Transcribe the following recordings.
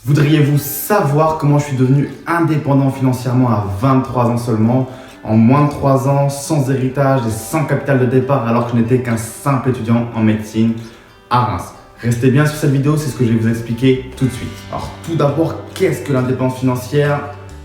Voudriez-vous savoir comment je suis devenu indépendant financièrement à 23 ans seulement, en moins de 3 ans, sans héritage et sans capital de départ alors que je n'étais qu'un simple étudiant en médecine à Reims? Restez bien sur cette vidéo, c'est ce que je vais vous expliquer tout de suite. Alors tout d'abord, qu'est-ce que l'indépendance financière?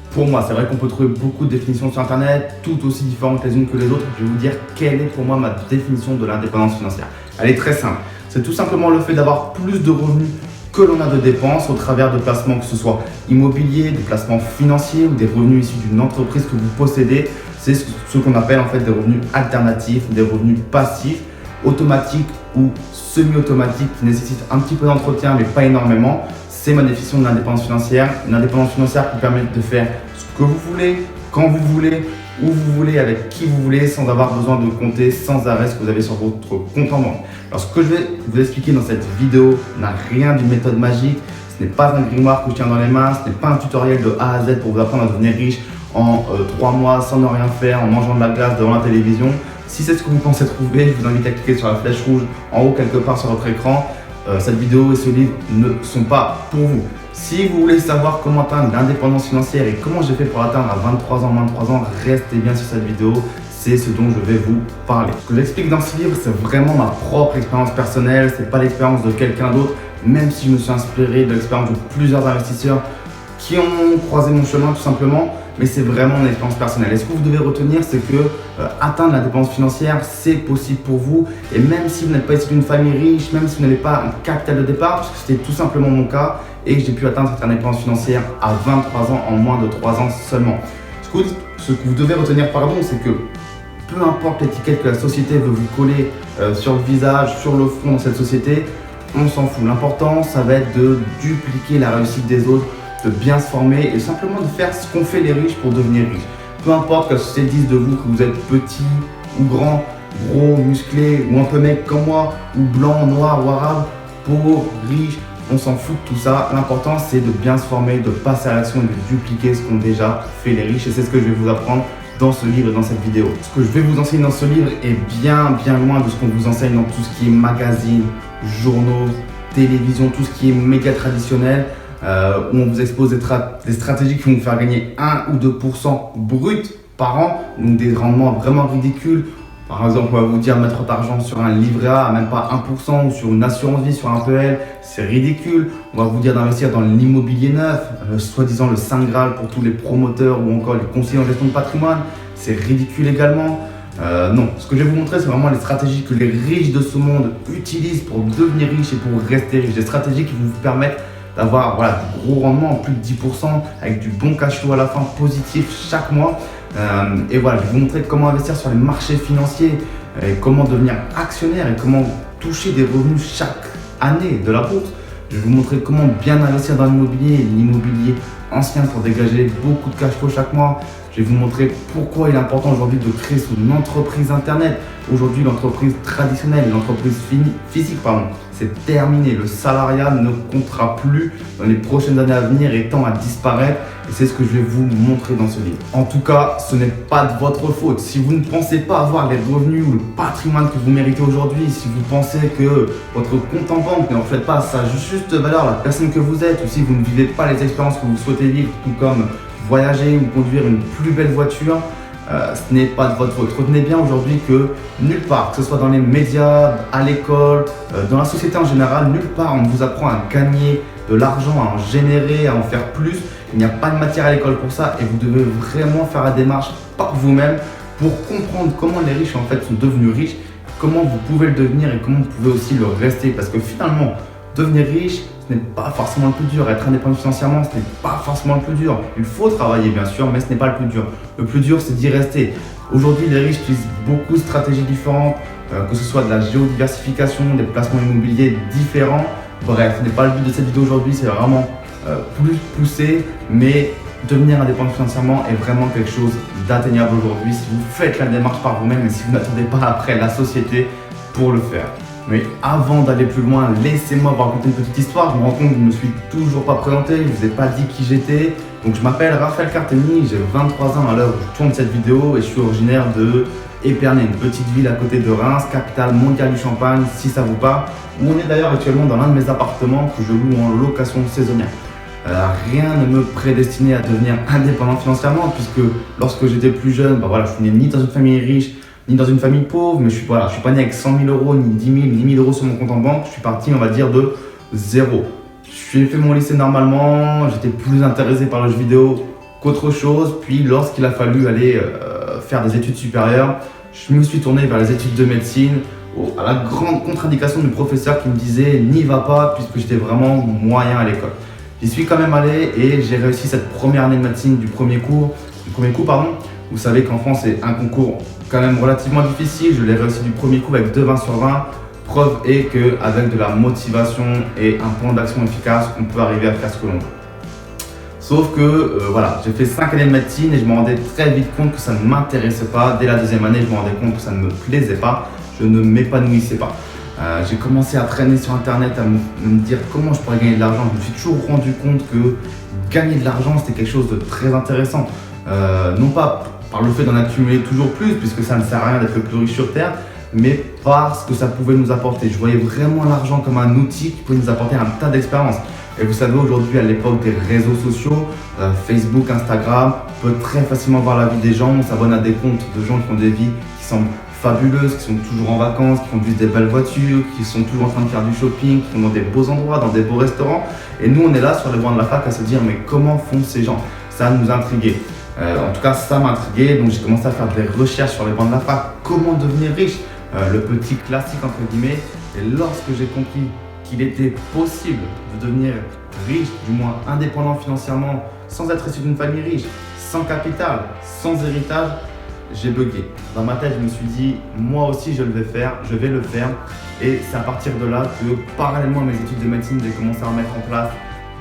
Pour moi, c'est vrai qu'on peut trouver beaucoup de définitions sur internet, toutes aussi différentes les unes que les autres. Je vais vous dire quelle est pour moi ma définition de l'indépendance financière. Elle est très simple, c'est tout simplement le fait d'avoir plus de revenus que l'on a de dépenses au travers de placements, que ce soit immobiliers, des placements financiers ou des revenus issus d'une entreprise que vous possédez. C'est ce qu'on appelle en fait des revenus alternatifs, des revenus passifs, automatiques ou semi-automatiques qui nécessitent un petit peu d'entretien mais pas énormément. C'est ma définition de l'indépendance financière. Une indépendance financière qui permet de faire ce que vous voulez, quand vous voulez, où vous voulez, avec qui vous voulez, sans avoir besoin de compter sans arrêt ce que vous avez sur votre compte en banque. Alors ce que je vais vous expliquer dans cette vidéo n'a rien d'une méthode magique. Ce n'est pas un grimoire que je tiens dans les mains, ce n'est pas un tutoriel de A à Z pour vous apprendre à devenir riche en 3 mois sans ne rien faire, en mangeant de la glace devant la télévision. Si c'est ce que vous pensez trouver, je vous invite à cliquer sur la flèche rouge en haut quelque part sur votre écran. Cette vidéo et ce livre ne sont pas pour vous. Si vous voulez savoir comment atteindre l'indépendance financière et comment j'ai fait pour atteindre à 23 ans, moins de 3 ans, restez bien sur cette vidéo. C'est ce dont je vais vous parler. Ce que j'explique dans ce livre, c'est vraiment ma propre expérience personnelle. C'est pas l'expérience de quelqu'un d'autre, même si je me suis inspiré de l'expérience de plusieurs investisseurs qui ont croisé mon chemin tout simplement. Mais c'est vraiment une expérience personnelle. Et ce que vous devez retenir, c'est que atteindre l'indépendance financière, c'est possible pour vous. Et même si vous n'êtes pas issu d'une famille riche, même si vous n'avez pas un capital de départ, parce que c'était tout simplement mon cas, et que j'ai pu atteindre cette indépendance financière à 23 ans, en moins de 3 ans seulement. Ce que vous devez retenir, c'est que peu importe l'étiquette que la société veut vous coller sur le visage, sur le front dans cette société, on s'en fout. L'important, ça va être de dupliquer la réussite des autres, de bien se former et simplement de faire ce qu'ont fait les riches pour devenir riches. Peu importe que la société dise de vous que vous êtes petit ou grand, gros, musclé ou un peu mec comme moi, ou blanc, noir ou arabe, pauvre, riche, on s'en fout de tout ça. L'important, c'est de bien se former, de passer à l'action et de dupliquer ce qu'ont déjà fait les riches. Et c'est ce que je vais vous apprendre dans ce livre et dans cette vidéo. Ce que je vais vous enseigner dans ce livre est bien loin de ce qu'on vous enseigne dans tout ce qui est magazine, journaux, télévision, tout ce qui est médias traditionnels. Où on vous expose des stratégies qui vont vous faire gagner 1 ou 2% brut par an, donc des rendements vraiment ridicules. Par exemple, on va vous dire mettre votre argent sur un livret A, même pas 1%, ou sur une assurance vie, sur un PEL, c'est ridicule. On va vous dire d'investir dans l'immobilier neuf, soi-disant le Saint Graal pour tous les promoteurs ou encore les conseillers en gestion de patrimoine, c'est ridicule également. Non, ce que je vais vous montrer, c'est vraiment les stratégies que les riches de ce monde utilisent pour devenir riches et pour rester riches. Des stratégies qui vous permettent d'avoir de gros rendements en plus de 10% avec du bon cash flow à la fin positif chaque mois. Et voilà, je vais vous montrer comment investir sur les marchés financiers, et comment devenir actionnaire et comment toucher des revenus chaque année de la bourse. Je vais vous montrer comment bien investir dans l'immobilier ancien pour dégager beaucoup de cash flow chaque mois. Je vais vous montrer pourquoi il est important aujourd'hui de créer son entreprise internet. Aujourd'hui, l'entreprise traditionnelle, l'entreprise physique, c'est terminé. Le salariat ne comptera plus dans les prochaines années à venir et tend à disparaître. Et c'est ce que je vais vous montrer dans ce livre. En tout cas, ce n'est pas de votre faute. Si vous ne pensez pas avoir les revenus ou le patrimoine que vous méritez aujourd'hui, si vous pensez que votre compte en banque ne reflète pas sa juste valeur, la personne que vous êtes, ou si vous ne vivez pas les expériences que vous souhaitez vivre, tout comme voyager ou conduire une plus belle voiture, ce n'est pas de votre faute. Retenez bien aujourd'hui que nulle part, que ce soit dans les médias, à l'école, dans la société en général, nulle part on vous apprend à gagner de l'argent, à en générer, à en faire plus. Il n'y a pas de matière à l'école pour ça et vous devez vraiment faire la démarche par vous-même pour comprendre comment les riches en fait sont devenus riches, comment vous pouvez le devenir et comment vous pouvez aussi le rester. Parce que finalement, devenir riche, ce n'est pas forcément le plus dur. Être indépendant financièrement, ce n'est pas forcément le plus dur. Il faut travailler bien sûr, mais ce n'est pas le plus dur. Le plus dur, c'est d'y rester. Aujourd'hui, les riches utilisent beaucoup de stratégies différentes, que ce soit de la géodiversification, des placements immobiliers différents. Bref, ce n'est pas le but de cette vidéo aujourd'hui, c'est vraiment plus poussé, mais devenir indépendant financièrement est vraiment quelque chose d'atteignable aujourd'hui si vous faites la démarche par vous-même et si vous n'attendez pas après la société pour le faire. Mais avant d'aller plus loin, laissez-moi vous raconter une petite histoire. Je me rends compte que je ne me suis toujours pas présenté, je ne vous ai pas dit qui j'étais. Donc je m'appelle Raphaël Carteni, j'ai 23 ans à l'heure où je tourne cette vidéo et je suis originaire de Épernay, une petite ville à côté de Reims, capitale mondiale du champagne, si ça vous parle. Où on est d'ailleurs actuellement dans l'un de mes appartements que je loue en location saisonnière. Rien ne me prédestinait à devenir indépendant financièrement, puisque lorsque j'étais plus jeune, je suis né ni dans une famille riche, ni dans une famille pauvre, mais je suis pas né avec 100 000 euros, ni 10 000, ni 1000 euros sur mon compte en banque. Je suis parti, on va dire, de zéro. J'ai fait mon lycée normalement, j'étais plus intéressé par le jeu vidéo qu'autre chose. Puis lorsqu'il a fallu aller faire des études supérieures, je me suis tourné vers les études de médecine, à la grande contre-indication du professeur qui me disait « n'y va pas » puisque j'étais vraiment moyen à l'école. J'y suis quand même allé et j'ai réussi cette première année de médecine du premier coup. Vous savez qu'en France, c'est un concours quand même relativement difficile. Je l'ai réussi du premier coup avec 2 20 sur 20. Preuve est qu'avec de la motivation et un plan d'action efficace, on peut arriver à faire ce que l'on veut. Sauf que j'ai fait 5 années de médecine et je me rendais très vite compte que ça ne m'intéressait pas. Dès la deuxième année, je me rendais compte que ça ne me plaisait pas. Je ne m'épanouissais pas. J'ai commencé à traîner sur internet, à me dire comment je pourrais gagner de l'argent. Je me suis toujours rendu compte que gagner de l'argent c'était quelque chose de très intéressant. Non pas par le fait d'en accumuler toujours plus, puisque ça ne sert à rien d'être le plus riche sur terre, mais parce que ça pouvait nous apporter. Je voyais vraiment l'argent comme un outil qui pouvait nous apporter un tas d'expériences. Et vous savez, aujourd'hui, à l'époque des réseaux sociaux, Facebook, Instagram, on peut très facilement voir la vie des gens. On s'abonne à des comptes de gens qui ont des vies qui semblent fabuleuses, qui sont toujours en vacances, qui conduisent des belles voitures, qui sont toujours en train de faire du shopping, qui vont dans des beaux endroits, dans des beaux restaurants. Et nous, on est là sur les bancs de la fac à se dire mais comment font ces gens? Ça nous intriguait. En tout cas, ça m'intriguait. Donc j'ai commencé à faire des recherches sur les bancs de la fac. Comment devenir riche? Le petit classique entre guillemets. Et lorsque j'ai compris qu'il était possible de devenir riche, du moins indépendant financièrement, sans être issu d'une famille riche, sans capital, sans héritage, j'ai bugué. Dans ma tête, je me suis dit, moi aussi je vais le faire. Et c'est à partir de là que, parallèlement à mes études de médecine, j'ai commencé à mettre en place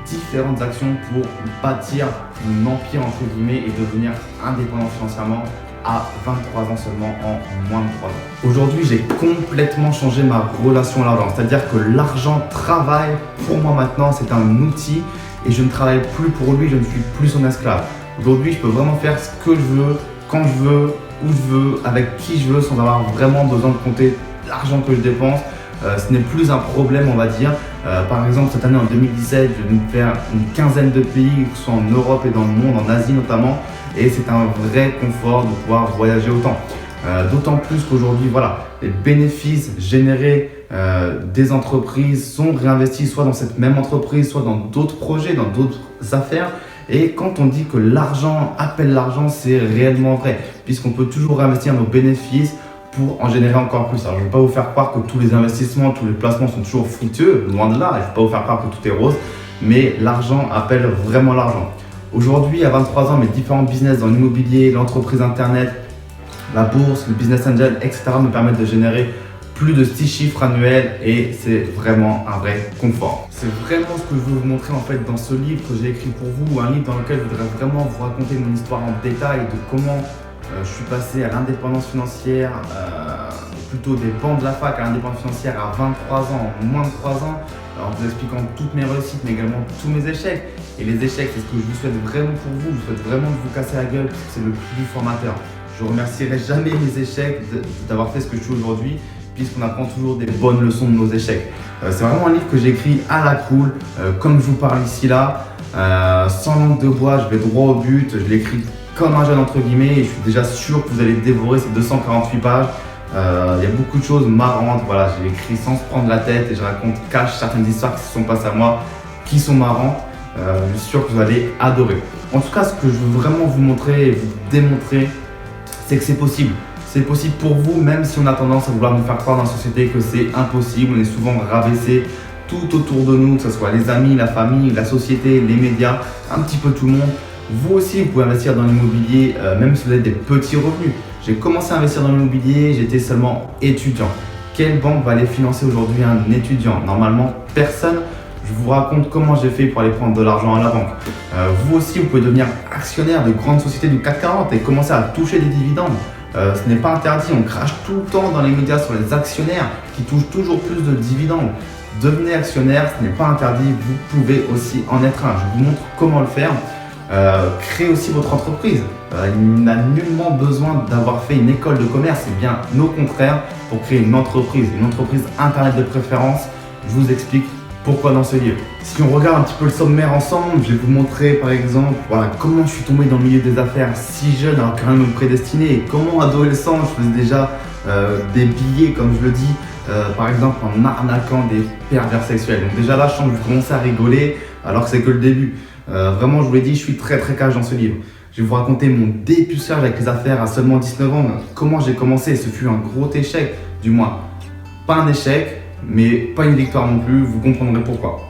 différentes actions pour bâtir mon empire entre guillemets et devenir indépendant financièrement à 23 ans seulement, en moins de 3 ans. Aujourd'hui, j'ai complètement changé ma relation à l'argent. C'est-à-dire que l'argent travaille pour moi maintenant, c'est un outil et je ne travaille plus pour lui, je ne suis plus son esclave. Aujourd'hui, je peux vraiment faire ce que je veux, quand je veux, où je veux, avec qui je veux, sans avoir vraiment besoin de compter l'argent que je dépense. Ce n'est plus un problème, on va dire. Par exemple, cette année en 2017, je vais me faire une quinzaine de pays, que ce soit en Europe et dans le monde, en Asie notamment. Et c'est un vrai confort de pouvoir voyager autant. D'autant plus qu'aujourd'hui, les bénéfices générés des entreprises sont réinvestis soit dans cette même entreprise, soit dans d'autres projets, dans d'autres affaires. Et quand on dit que l'argent appelle l'argent, c'est réellement vrai, puisqu'on peut toujours réinvestir nos bénéfices pour en générer encore plus. Alors, je ne vais pas vous faire croire que tous les investissements, tous les placements sont toujours fructueux, loin de là. Je ne vais pas vous faire croire que tout est rose, mais l'argent appelle vraiment l'argent. Aujourd'hui, à 23 ans, mes différents business dans l'immobilier, l'entreprise internet, la bourse, le business angel, etc. me permettent de générer plus de 6 chiffres annuels et c'est vraiment un vrai confort. C'est vraiment ce que je veux vous montrer en fait dans ce livre que j'ai écrit pour vous, un livre dans lequel je voudrais vraiment vous raconter mon histoire en détail de comment je suis passé à l'indépendance financière, plutôt des bancs de la fac à l'indépendance financière à 23 ans, en moins de 3 ans, en vous expliquant toutes mes réussites mais également tous mes échecs. Et les échecs, c'est ce que je vous souhaite vraiment pour vous, je vous souhaite vraiment de vous casser la gueule parce que c'est le plus formateur. Je ne remercierai jamais mes échecs d'avoir fait ce que je suis aujourd'hui, puisqu'on apprend toujours des bonnes leçons de nos échecs. C'est vraiment un livre que j'ai écrit à la cool, comme je vous parle ici là, sans langue de bois, je vais droit au but, je l'écris comme un jeune entre guillemets et je suis déjà sûr que vous allez dévorer ces 248 pages. Il y a beaucoup de choses marrantes, j'ai écrit sans se prendre la tête et je cache certaines histoires qui se sont passées à moi, qui sont marrantes. Je suis sûr que vous allez adorer. En tout cas, ce que je veux vraiment vous montrer et vous démontrer, c'est que c'est possible. C'est possible pour vous, même si on a tendance à vouloir nous faire croire dans la société que c'est impossible. On est souvent rabaissé tout autour de nous, que ce soit les amis, la famille, la société, les médias, un petit peu tout le monde. Vous aussi, vous pouvez investir dans l'immobilier, même si vous avez des petits revenus. J'ai commencé à investir dans l'immobilier, j'étais seulement étudiant. Quelle banque va aller financer aujourd'hui un étudiant? Normalement, personne. Je vous raconte comment j'ai fait pour aller prendre de l'argent à la banque. Vous aussi, vous pouvez devenir actionnaire de grandes sociétés du CAC 40 et commencer à toucher des dividendes. Ce n'est pas interdit, on crache tout le temps dans les médias sur les actionnaires qui touchent toujours plus de dividendes. Devenez actionnaire, ce n'est pas interdit, vous pouvez aussi en être un. Je vous montre comment le faire. Créez aussi votre entreprise. Il n'a nullement besoin d'avoir fait une école de commerce, c'est bien au contraire pour créer une entreprise internet de préférence. Je vous explique Pourquoi dans ce livre? Si on regarde un petit peu le sommaire ensemble, je vais vous montrer par exemple comment je suis tombé dans le milieu des affaires si jeune alors que rien ne me prédestinait et comment adolescent je faisais déjà des billets comme je le dis, par exemple en arnaquant des pervers sexuels. Donc déjà là je sens que je commence à rigoler alors que c'est que le début. Vraiment je vous l'ai dit, je suis très cash dans ce livre. Je vais vous raconter mon dépucelage avec les affaires à seulement 19 ans, comment j'ai commencé, ce fut un gros échec, du moins pas un échec, mais pas une victoire non plus, vous comprendrez pourquoi.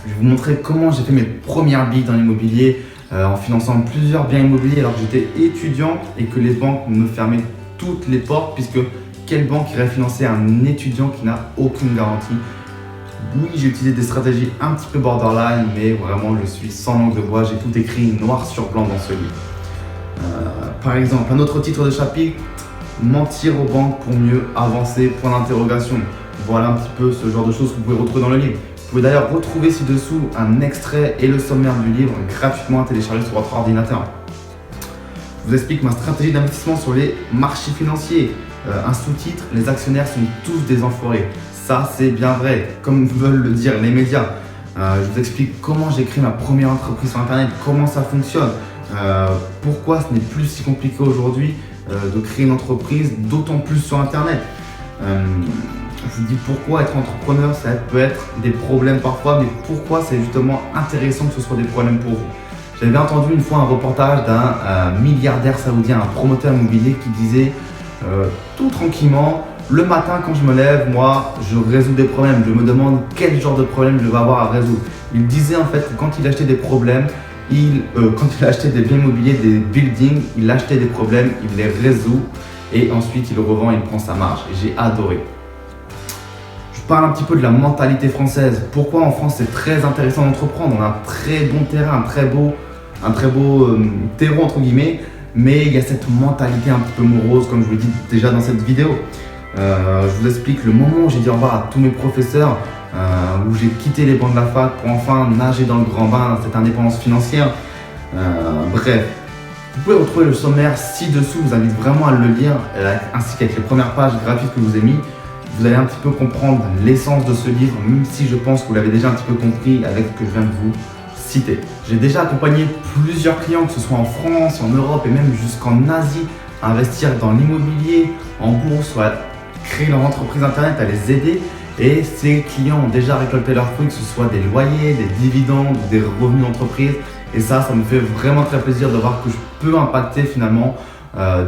Je vais vous montrer comment j'ai fait mes premières billes dans l'immobilier en finançant plusieurs biens immobiliers alors que j'étais étudiant et que les banques me fermaient toutes les portes puisque quelle banque irait financer un étudiant qui n'a aucune garantie? Oui, j'ai utilisé des stratégies un petit peu borderline, mais vraiment je suis sans langue de bois, j'ai tout écrit noir sur blanc dans ce livre. Par exemple, un autre titre de chapitre, mentir aux banques pour mieux avancer, point d'interrogation. Voilà un petit peu ce genre de choses que vous pouvez retrouver dans le livre. Vous pouvez d'ailleurs retrouver ci-dessous un extrait et le sommaire du livre gratuitement téléchargé sur votre ordinateur. Je vous explique ma stratégie d'investissement sur les marchés financiers. Un sous-titre, les actionnaires sont tous des enfoirés. Ça c'est bien vrai, comme veulent le dire les médias. Je vous explique comment j'ai créé ma première entreprise sur internet, comment ça fonctionne, pourquoi ce n'est plus si compliqué aujourd'hui de créer une entreprise, d'autant plus sur internet. Je vous dis pourquoi être entrepreneur, ça peut être des problèmes parfois, mais pourquoi c'est justement intéressant que ce soit des problèmes pour vous. J'avais entendu une fois un reportage d'un milliardaire saoudien, un promoteur immobilier qui disait tout tranquillement, le matin quand je me lève, moi je résous des problèmes, je me demande quel genre de problème je vais avoir à résoudre. Il disait en fait que quand il achetait des problèmes, quand il achetait des biens immobiliers, des buildings, il achetait des problèmes, il les résout et ensuite il revend et il prend sa marge. Et j'ai adoré. Je parle un petit peu de la mentalité française. Pourquoi en France c'est très intéressant d'entreprendre? On a un très bon terrain, un très beau terreau entre guillemets, mais il y a cette mentalité un petit peu morose comme je vous l'ai dit déjà dans cette vidéo. Je vous explique le moment où j'ai dit au revoir à tous mes professeurs, où j'ai quitté les bancs de la fac pour enfin nager dans le grand bain, cette indépendance financière. Bref, vous pouvez retrouver le sommaire ci-dessous, je vous invite vraiment à le lire, ainsi qu'avec les premières pages gratuites que je vous ai mis. Vous allez un petit peu comprendre l'essence de ce livre, même si je pense que vous l'avez déjà un petit peu compris avec ce que je viens de vous citer. J'ai déjà accompagné plusieurs clients, que ce soit en France, en Europe et même jusqu'en Asie, à investir dans l'immobilier, en bourse, ou à créer leur entreprise internet, à les aider. Et ces clients ont déjà récolté leurs fruits, que ce soit des loyers, des dividendes, des revenus d'entreprise. Et ça me fait vraiment très plaisir de voir que je peux impacter finalement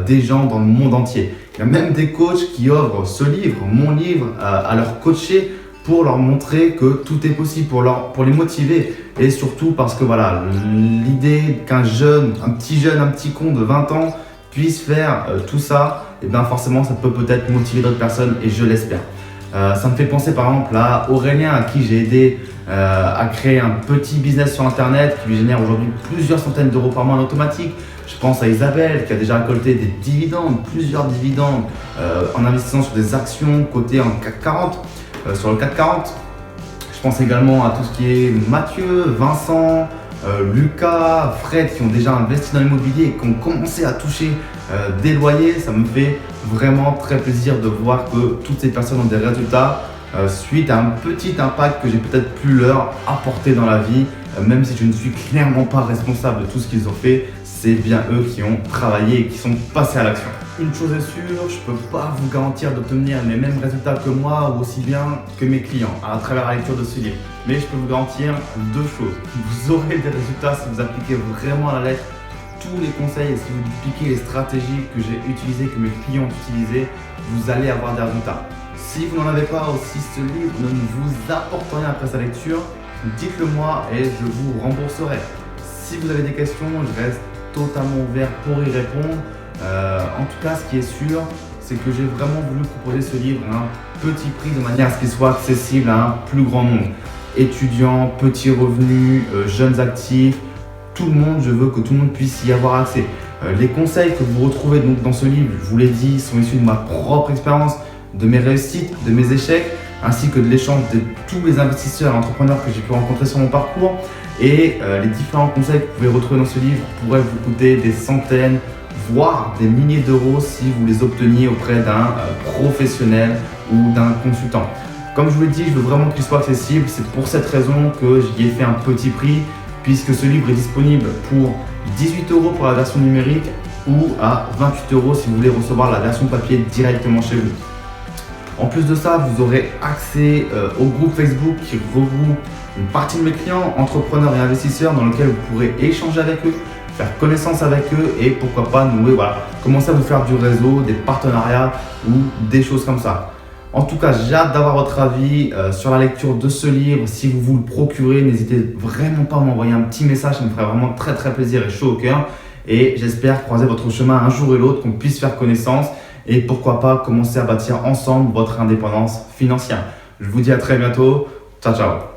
des gens dans le monde entier. Il y a même des coachs qui offrent ce livre, mon livre, à leurs coachés pour leur montrer que tout est possible, pour les motiver. Et surtout parce que voilà, l'idée qu'un petit con de 20 ans puisse faire tout ça, et bien forcément ça peut peut-être motiver d'autres personnes et je l'espère. Ça me fait penser par exemple à Aurélien à qui j'ai aidé à créer un petit business sur internet qui lui génère aujourd'hui plusieurs centaines d'euros par mois en automatique. Je pense à Isabelle qui a déjà récolté des dividendes, plusieurs dividendes en investissant sur des actions cotées en CAC 40, sur le CAC 40. Je pense également à tout ce qui est Mathieu, Vincent, Lucas, Fred qui ont déjà investi dans l'immobilier et qui ont commencé à toucher des loyers. Ça me fait vraiment très plaisir de voir que toutes ces personnes ont des résultats suite à un petit impact que j'ai peut-être pu leur apporter dans la vie, même si je ne suis clairement pas responsable de tout ce qu'ils ont fait. C'est bien eux qui ont travaillé et qui sont passés à l'action. Une chose est sûre, je ne peux pas vous garantir d'obtenir les mêmes résultats que moi ou aussi bien que mes clients à travers la lecture de ce livre. Mais je peux vous garantir deux choses. Vous aurez des résultats si vous appliquez vraiment à la lettre tous les conseils et si vous appliquez les stratégies que j'ai utilisées, que mes clients ont utilisées, vous allez avoir des résultats. Si vous n'en avez pas aussi, ce livre ne vous apporte rien après sa lecture, dites-le moi et je vous rembourserai. Si vous avez des questions, je reste totalement ouvert pour y répondre. En tout cas, ce qui est sûr, c'est que j'ai vraiment voulu proposer ce livre à un petit prix de manière à ce qu'il soit accessible à un plus grand nombre. Étudiants, petits revenus, jeunes actifs, tout le monde, je veux que tout le monde puisse y avoir accès. Les conseils que vous retrouvez donc dans ce livre, je vous l'ai dit, sont issus de ma propre expérience, de mes réussites, de mes échecs, ainsi que de l'échange de tous les investisseurs et entrepreneurs que j'ai pu rencontrer sur mon parcours. Et les différents conseils que vous pouvez retrouver dans ce livre pourraient vous coûter des centaines, voire des milliers d'euros si vous les obteniez auprès d'un professionnel ou d'un consultant. Comme je vous l'ai dit, je veux vraiment qu'il soit accessible. C'est pour cette raison que j'y ai fait un petit prix, puisque ce livre est disponible pour 18 € pour la version numérique ou à 28 € si vous voulez recevoir la version papier directement chez vous. En plus de ça, vous aurez accès au groupe Facebook qui regroupe une partie de mes clients, entrepreneurs et investisseurs, dans lequel vous pourrez échanger avec eux, faire connaissance avec eux et pourquoi pas commencer à vous faire du réseau, des partenariats ou des choses comme ça. En tout cas, j'ai hâte d'avoir votre avis sur la lecture de ce livre. Si vous vous le procurez, n'hésitez vraiment pas à m'envoyer un petit message, ça me ferait vraiment très plaisir et chaud au cœur. Et j'espère croiser votre chemin un jour et l'autre, qu'on puisse faire connaissance et pourquoi pas commencer à bâtir ensemble votre indépendance financière. Je vous dis à très bientôt. Ciao, ciao.